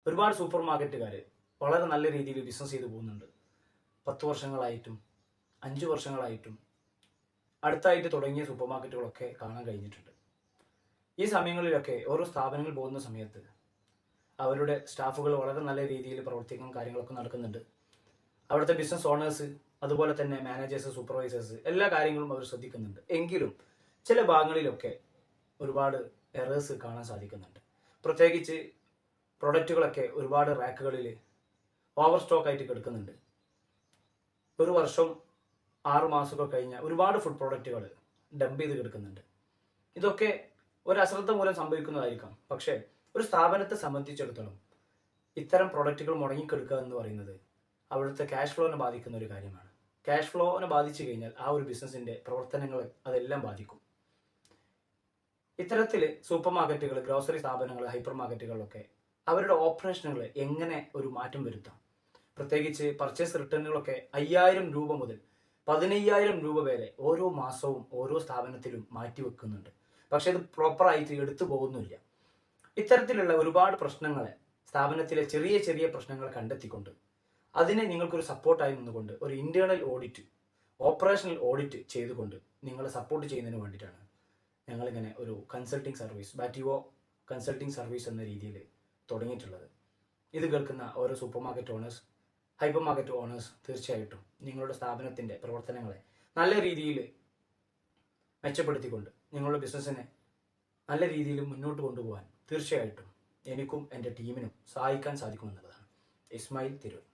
ഒരുപാട് സൂപ്പർ മാർക്കറ്റുകാർ വളരെ നല്ല രീതിയിൽ ബിസിനസ് ചെയ്തു പോകുന്നുണ്ട്. 10 വർഷങ്ങളായിട്ടും 5 വർഷങ്ങളായിട്ടും അടുത്തായിട്ട് തുടങ്ങിയ സൂപ്പർ മാർക്കറ്റുകളൊക്കെ കാണാൻ കഴിഞ്ഞിട്ടുണ്ട്. ഈ സമയങ്ങളിലൊക്കെ ഓരോ സ്ഥാപനങ്ങൾ പോകുന്ന സമയത്ത് അവരുടെ സ്റ്റാഫുകൾ വളരെ നല്ല രീതിയിൽ പ്രവർത്തിക്കുന്ന കാര്യങ്ങളൊക്കെ നടക്കുന്നുണ്ട്. അവിടുത്തെ ബിസിനസ് ഓണേഴ്സ്, അതുപോലെ തന്നെ മാനേജേഴ്സ്, സൂപ്പർവൈസേഴ്സ്, എല്ലാ കാര്യങ്ങളും അവർ ശ്രദ്ധിക്കുന്നുണ്ട്. എങ്കിലും ചില ഭാഗങ്ങളിലൊക്കെ ഒരുപാട് എറേഴ്സ് കാണാൻ സാധിക്കുന്നുണ്ട്. പ്രത്യേകിച്ച് പ്രൊഡക്റ്റുകളൊക്കെ ഒരുപാട് റാക്കുകളിൽ ഓവർ സ്റ്റോക്ക് ആയിട്ട് കിടക്കുന്നുണ്ട്. ഒരു വർഷം 6 മാസമൊക്കെ കഴിഞ്ഞ ഒരുപാട് ഫുഡ് പ്രോഡക്റ്റുകൾ ഡംപ് ചെയ്ത് കിടക്കുന്നുണ്ട്. ഇതൊക്കെ ഒരു അശ്രദ്ധ മൂലം സംഭവിക്കുന്നതായിരിക്കാം. പക്ഷേ ഒരു സ്ഥാപനത്തെ സംബന്ധിച്ചിടത്തോളം ഇത്തരം പ്രൊഡക്റ്റുകൾ മുടങ്ങിക്കെടുക്കുക എന്ന് പറയുന്നത് അവിടുത്തെ ക്യാഷ് ഫ്ലോനെ ബാധിക്കുന്ന ഒരു കാര്യമാണ്. ക്യാഷ് ഫ്ലോനെ ബാധിച്ചു കഴിഞ്ഞാൽ ആ ഒരു ബിസിനസിന്റെ പ്രവർത്തനങ്ങൾ അതെല്ലാം ബാധിക്കും. ഇത്തരത്തിൽ സൂപ്പർ മാർക്കറ്റുകൾ, ഗ്രോസറി സ്ഥാപനങ്ങൾ, ഹൈപ്പർ മാർക്കറ്റുകളിലൊക്കെ അവരുടെ ഓപ്പറേഷനുകൾ എങ്ങനെ ഒരു മാറ്റം വരുത്താം? പ്രത്യേകിച്ച് പർച്ചേസ് റിട്ടേണുകളൊക്കെ 5000 രൂപ മുതൽ 15000 രൂപ വരെ ഓരോ മാസവും ഓരോ സ്ഥാപനത്തിലും മാറ്റിവെക്കുന്നുണ്ട്. പക്ഷെ ഇത് പ്രോപ്പറായിട്ട് എടുത്തു പോകുന്നില്ല. ഇത്തരത്തിലുള്ള ഒരുപാട് പ്രശ്നങ്ങളെ സ്ഥാപനത്തിലെ ചെറിയ ചെറിയ പ്രശ്നങ്ങൾ കണ്ടെത്തിക്കൊണ്ട് അതിനെ നിങ്ങൾക്കൊരു സപ്പോർട്ടായി നിന്നുകൊണ്ട് ഒരു ഇന്റേണൽ ഓഡിറ്റ്, ഓപ്പറേഷണൽ ഓഡിറ്റ് ചെയ്തുകൊണ്ട് നിങ്ങളെ സപ്പോർട്ട് ചെയ്യുന്നതിന് വേണ്ടിയിട്ടാണ് ഞങ്ങളിങ്ങനെ ഒരു കൺസൾട്ടിങ് സർവീസ്, ബാറ്റിവോ കൺസൾട്ടിങ് സർവീസ് എന്ന രീതിയിൽ തുടങ്ങിയിട്ടുള്ളത്. ഇത് കേൾക്കുന്ന ഓരോ supermarket owners, hypermarket owners തീർച്ചയായിട്ടും നിങ്ങളുടെ സ്ഥാപനത്തിൻ്റെ പ്രവർത്തനങ്ങളെ നല്ല രീതിയിൽ മെച്ചപ്പെടുത്തിക്കൊണ്ട് നിങ്ങളുടെ ബിസിനസ്സിനെ നല്ല രീതിയിൽ മുന്നോട്ട് കൊണ്ടുപോകാൻ തീർച്ചയായിട്ടും എനിക്കും എൻ്റെ ടീമിനും സഹായിക്കാൻ സാധിക്കുമെന്നുള്ളതാണ്. ഇസ്മായിൽ തിരൂർ.